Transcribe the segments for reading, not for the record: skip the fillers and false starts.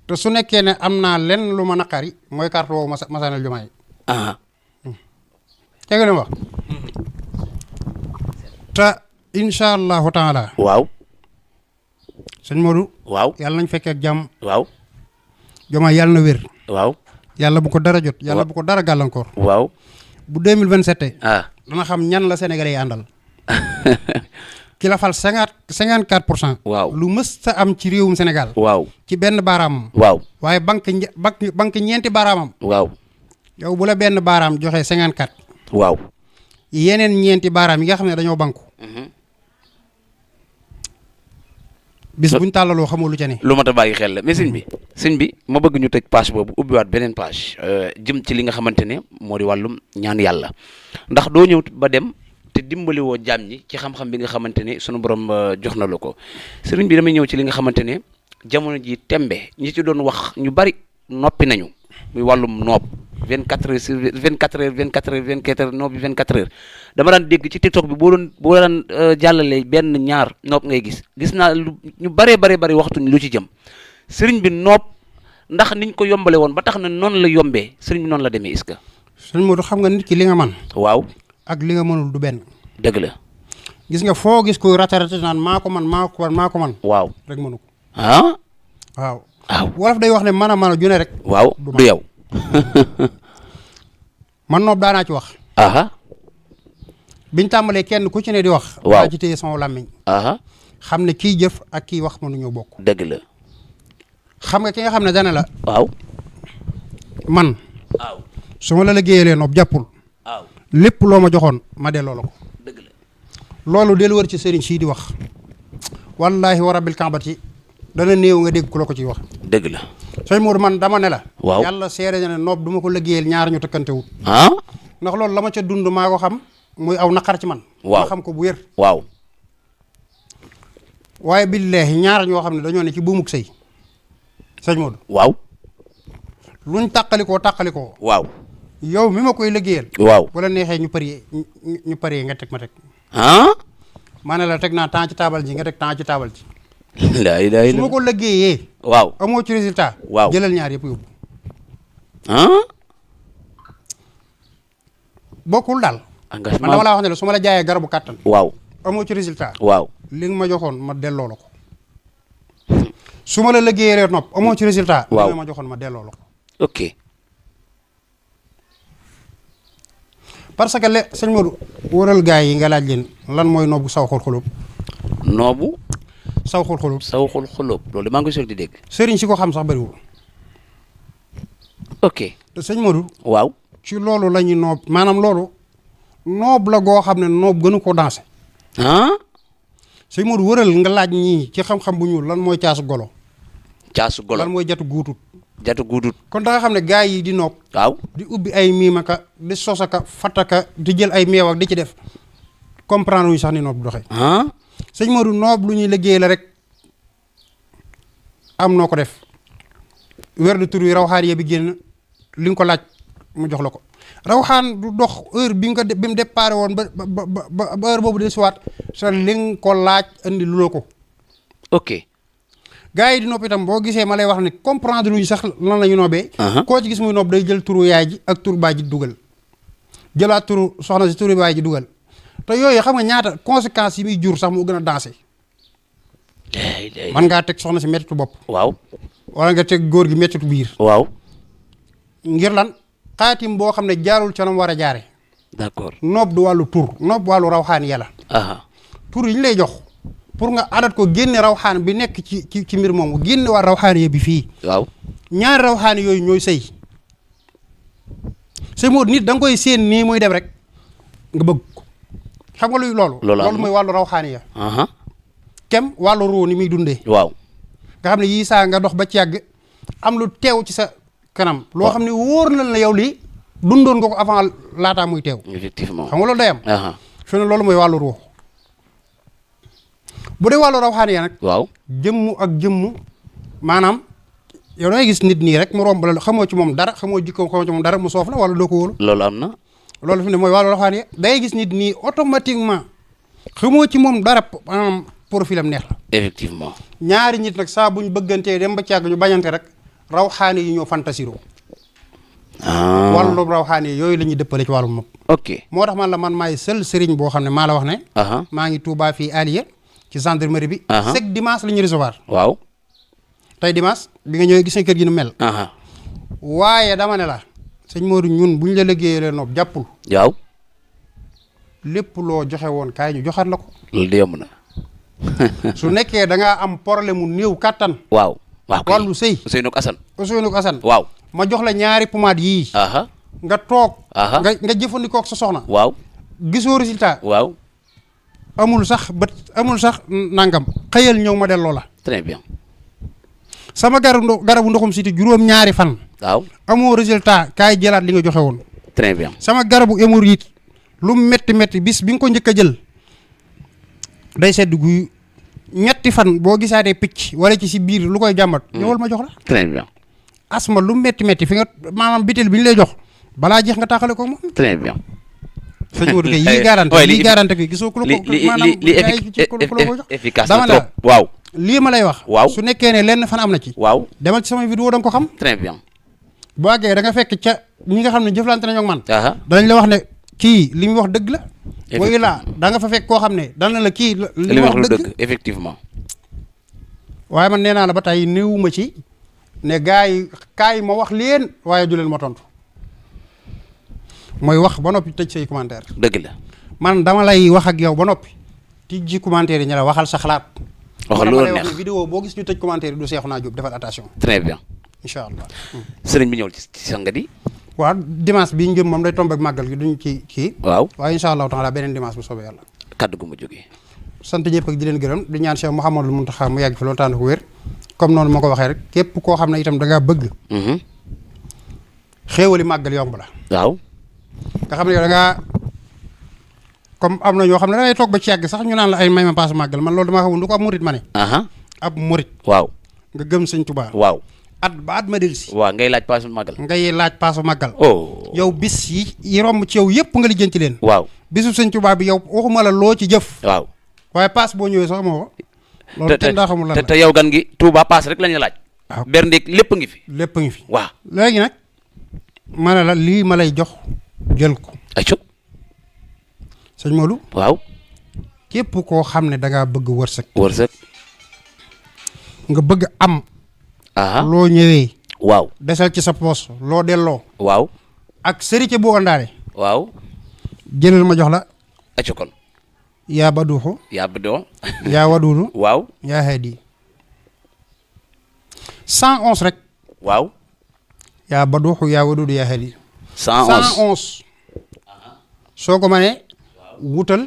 te su nekkee ne am naa lenn lu ma naqari mooy carte woowu Massalikul Jinaan teg na wax te incha allahu taala waaw sëñ Modou waaw yàlla nañ fekkee ak jàmm waaw Diomaye yàlla na wér waaw yàlla bu ko dara jot yàlla bu ko dara gàllankoor waaw bu 2027 ah dana xam ñan la Sénégalais yi àndal ki la fal 54%. waaw lu mës sa am ci réewum Sénégal. waaw ci benn baaraamam. waaw waaye banque ñeenti baaraamam. waaw yow bu la benn baaraam joxee 54. waaw yeneen ñeenti baaraam yi nga xam ne dañoo banku. bis buñ tàllaloo xamoo lu ca ne. lu mat a bàyyi xel la mais sëñ bi ma bëgg ñu tëj page boobu ubbiwaat beneen page jëm ci li nga xamante ne moo di wàllum ñaan yàlla ndax doo ñëw ba dem te dimbali woo jaam ñi ci xam-xam bi nga xamante ne sunu borom jox na la ko sëriñ bi damay ñëw ci li nga xamante ne jamono ji tembe ñi ci doon wax ñu bari noppi nañu muy wàllum noob 24 heures sur 24 heures noob bi 24 heures dama daan dégg ci TikTok bi boo daan jàllale benn ñaar noob ngay gis naa lu ñu bari waxtuñ lu ci jëm sëriñ bi noob ndax niñ ko yombale woon ba tax na noonu la yombee sëriñ bi noonu la demee est-ce que. sëriñ Modou xam nga nit ki li nga man waaw ak li nga mënul du benn. dëgg la. gis nga foo gis ko ratarate naan maa ko man. waaw rek mënu ko. ah. waaw. waaw wolof day wax ne mën a june rek. waaw du yow. man noob daanaa ci wax. aha biñ tàmbalee kenn ku ci ne di wax. waaw daa ci téye sama làmmiñ. aha xam ne kii jëf ak kii wax mënuñoo bokk. dëgg la. xam nga ki nga xam ne dana la. waaw. man. waaw. su ma la liggéeyalee noob jàppul. waaw. lépp loo ma joxoon ma delloo la ko. dëgg la. loolu dellu wër ci sëriñ sii di wax. wallaahi wa rabbil kaabati dana néew nga dégg ku la ko ciy wax. dëgg la. sëñ Modou man dama ne la. waaw yàlla seere na ne noob du ma ko liggéeyal ñaar ñu tëkkante wut. ah. ndax loolu la ma ca dund maa ko xam muy aw naqar ci man. waaw ma xam ko bu wér. waaw. waaye billaahi ñaar ñoo xam ne dañoo ne ci buumuk sëy sëñ Modou. waaw. luñ tàqalikoo. waaw. yow mi ma koy liggéeyal. waaw. bu la neexee ñu parier nga teg ma teg. ah. maa ne la teg naa temps ci taabal ji nga teg temps ci taabal ji. laa ilaaha su ma ko liggéeyee. waaw. amoo ci résultat. waaw jëlal ñaar yëpp yóbbu. ah. bokkul daal. engagement man dama laa wax ne la su ma la jaayee garabu kàttan. waaw. amoo ci résultat. waaw. li nga ma joxoon ma delloo la ko. su ma la liggéeyee nopp amoo ci résultat. waaw li nga ma joxoon ma delloo la ko. ok. parce que sëñ Modou wóoral gaa yi nga laaj leen lan mooy noobu saw xul xulub. noobu. saw xul xulub. sawxul xulóob loolu maa ngi koy soog di dégg. sëriñ si ko xam sax bëriwul. ok. te sëñ Modou. waaw. ci loolu la ñuy noob maanaam loolu noob la goo xam ne noob gënu ko dansé. ah. sëñ Modou wëral nga laaj ñii ci xam-xam bu ñuul lan mooy caasu golo. caasu golo lan mooy jatu guutut. jatu guudut. kon da nga xam ne gaa yi di noob. waaw. di ubbi ay miimaka di sosaka fataka di jël ay meew ak di ci def comprendre wuñu sax ni noob du doxee. ah. sëñ Modou noob lu ñuy liggéey la rek am noo ko def weer du tur wi rawxaan ya bi génn li nga ko laaj mu jox la ko rawxaan du dox heure bi nga ko bi mu déparé woon ba heure boobu de siwaat sa li nga ko laaj indi lu la ko. ok. gars yi di nopp itam boo gisee ma lay wax ne comprendre luñu sax lan la ñu noobee. koo ci gis muy nopp day jël turu yaay ji ak turu baay ji dugal jëlaat turu soxna si turu baay ji dugal te yooyu xam nga ñaata conséquences yi muy jur sax mu gën a dansé. man ngaa teg soxna si mettitu bopp. waaw. wala nga teg góor gi mettitu biir. waaw. ngir lan xaatim boo xam ne jaarul ca nam war a jaare. d'accord. noob du wàllu tur noob wàllu rawxaan yàlla. tur yi ñu lay jox pour nga adat ko génne rawxaan bi nekk ci mbir moomu génne war rawxaan yi bi fii. waaw. ñaari rawxaan yooyu ñooy sëy. sëy moo nit da nga koy séen nii muy dem rek nga bëgg ko xam nga luy loolu. loolu mooy wàllu rawxaan ya. kem wàllu ruu ni muy dundee. waaw. nga xam ne yii saa nga dox ba ci yàgg am lu teew ci sa kanam. loo xam ne wóor na la yow lii dundoon nga ko avant laataa muy teew. effectivement xam nga loolu day am. fi ne loolu mooy wàllu ruu. bu dee wàllu rawxaan ya nag. waaw. jëmmu ak jëmmu maanaam yow dangay gis nit nii rek mu romb la xamoo ci moom dara xamoo jikkoom xamoo ci moom dara mu soof la wala doo ko wóolu. loolu am na. loolu fi ne mooy wàllu rawxaan ya dangay gis nit nii automatiquement xamoo ci moom dara maanaam profil am neex la. effectivement. ñaari nit nag saa buñ bëggantee dem ba ci yàgg ñu bañante rek rawxaani yi ñoo fantasiro wàllum rawxaani yooyu la ñuy dëppale ci wàllum nopp. ok moo tax man la man maay seul sëriñ boo xam ne maa la wax ne. maa ngi Touba fii Aliya ci gendarmerie bi. chaque dimanche la ñuy recevoir. waaw. tey dimanche bi nga ñëwee gis nga kër gi nu mel. waaye dama ne la sëñ Modou ñun bu ñu la liggéeyee nopp jàppul. waaw. lépp loo joxe woon kaay ñu joxaat la ko. loolu de yomb na. su nekkee da ngaa am problème mu néew kattan. waaw. waaw kay wàllu sëy. Ousseynou Assane. waaw. ma jox la ñaari pomade yii. nga toog. nga jëfandikoo ak sa soxna. waaw. gisoo résultat. waaw. amul sax nangam. xëyal ñëw ma delloo la. très bien. sama garabu ndoxum siti juróom-ñaari fan. waaw. amoo résultat kaay jëlaat li nga joxe woon. très bien. sama garabu hémorroïde lu metti bis bi nga ko njëkk a jël day sedd guy ñetti fan boo gisaatee picc wala ci si biir lu koy jàmbat. ñëwal ma jox la. très bien. asma lu metti fi nga maanaam bitel bi ñu lay jox balaa jeex nga tàqale ko moom. très bien. sëñ Modou kay lii garanti ko gisoo ku la ko maanaam efficace dama na trop waaw. lii ma lay wax. waaw su nekkee ne lenn fan am na ci. waaw demal ci sama vidéo da nga ko xam. très bien. boo àggee da nga fekk ca ñi nga xam ne jëflante nañu ak man. danañ la wax ne kii li muy wax dëgg la. mooy laa da nga fa fekk koo xam ne dana la kii. li muy wax dëgg effectivement. waaye man nee naa la ba tey néewuma ci ne gars yi kaay ma wax leen waaye du leen ma tontu mooy wax ba noppi tëj say commentaire. dëgg la. man dama lay wax ak yow ba noppi tijji commentaire yi ñu la waxal sa xalaat. waxal loolu neex vidéo boo gis ñu tëj commentaire yi du Cheikhouna Diop defal attention. très bien. incha allah. sëriñ bi ñëwul ci sangat yi. waaw dimanche bii ñu jëm moom day tombe ak màggal gi duñ ci kii. waaw waaye incha allahu taala beneen dimanche bu soobee yàlla. kaddu gu mu jógee. sant ñëpp ak di leen gërëm di ñaan Cheikh Mouhamadul Mountakha mu yàgg fi loolu tànn ko wér comme noonu ma ko waxee rek képp koo xam ne itam da ngaa bëgg. xéewali màggal yomb la. waaw. nga xam ne yow da ngaa comme am na ñoo xam ne da ngay toog ba ci yàgg sax ñu naan la ay may ma paas màggal man loolu damaa xamul lu ko ab murit ma ne. ab murit. waaw. nga gëm sëñ Tuubaa. waaw. at ba at ma dellusi. waaw ngay laaj paasu màggal. ngay laaj paasu màggal. yow bis yi romb ci yow yëpp nga lijjanti leen. waaw. bisu sëñ Tuubaa bi yow waxuma la loo ci jëf. waaw. waaye paas boo ñëwee sax moo ko. loolu kenn daa xamul lan la te yow gan gi Touba paas rek lañu laaj. waaw berndeeg lépp ngi fi. lépp ngi fi. waaw. léegi nag ma ne la lii ma lay jox jël ko. ayca. sëñ Modou. waaw. képp koo xam ne da ngaa bëgg wërsëg. nga bëgg am. loo ñëwee. waaw. desal ci sa poos loo delloo. waaw. ak sërite boo àndaale. waaw. jëlal ma jox la. ayca kon. yaa baduuxu. yaa waduudu. waaw. yaa hadi 111 rek. waaw. yaa baduuxu yaa waduudu yaa hadi 111. soo ko mënee. wutal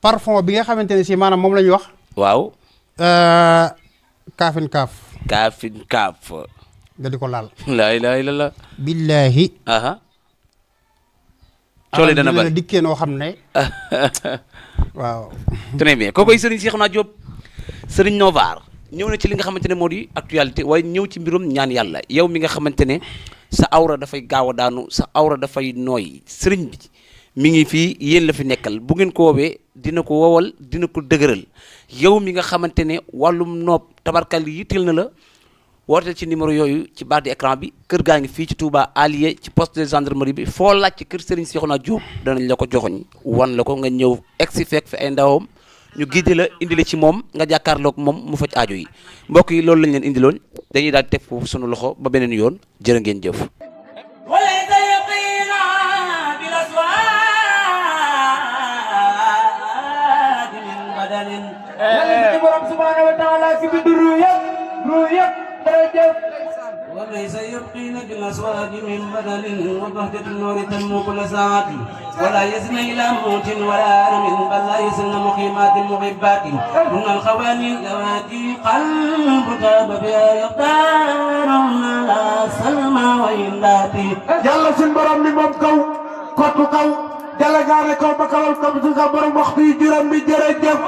parfum bi nga xamante ne si maanaam moom la ñuy wax. waaw. kaafin kaaf. kaafin kaaf. nga di ko laal. laa ilaaha illallaah. billaahi. coole dana bari dikkee noo xam ne. waaw. très bien kookoy Serigne Cheikhouna Diop Serigne Novar ñëw na ci li nga xamante ne moo di actualité waaye ñëw ci mbirum ñaan yàlla yow mi nga xamante ne sa awra dafay gaaw a daanu sa awra dafay nooy Serigne bi mi ngi fii yéen la fi nekkal bu ngeen ko woowee dina ko wowal dina ko dëgëral yow mi nga xamante ne wàllum noob tabarkal yi yitteel na la woote ci numéro yooyu ci barre d'écran bi kër gaa ngi fii ci Touba Alié ci poste de gendarmerie bi foo laaj ci kër Serigne Cheikhouna Diop danañ la ko joxoñ wan la ko nga ñëw egsi fekk fi ay ndawam ñu gidde la indi la ci moom nga jàkkaarloog moom mu faj aajo yi mbokk yi loolu lañ leen indiloon dañuy daal teg foofu sunu loxo ba beneen yoon jërë ngeen jëf. وليس يبقين بالأسواد من بدل وبهجة النور تنمو كل ساعة ولا يزن إلى موت ولا أرم بل لا يزن مقيمات محبات من الخواني اللواتي قلب تاب بها يختار لا سلمى وإنداتي يلا سنبرم من ممكو كوتو كو جل غاري كو بكول كو بتو برم وقتي جرم بجرجف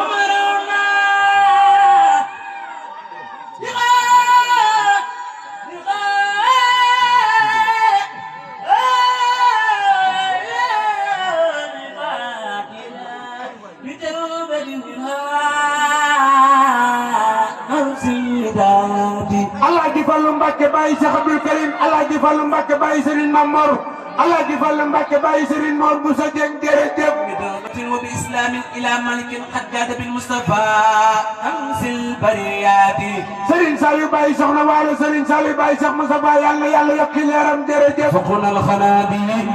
Allah di fallu Mbacke bàyyi Cheikh Abdoul Karim Alaaji Fallu Mbacke bàyyi Serigne Mamor Alaaji Fallu Mbacke bàyyi Serigne Mor Moussa Dieng jërëjëf وبإسلام إلى ملك قد جاد بالمصطفى أمس البريات Serigne Saliou bàyyi Soxna Waalo Serigne Saliou bàyyi Cheikh Moussa Ba yàlla yàlla yokki leeram jërëjëf فقنا الخنادي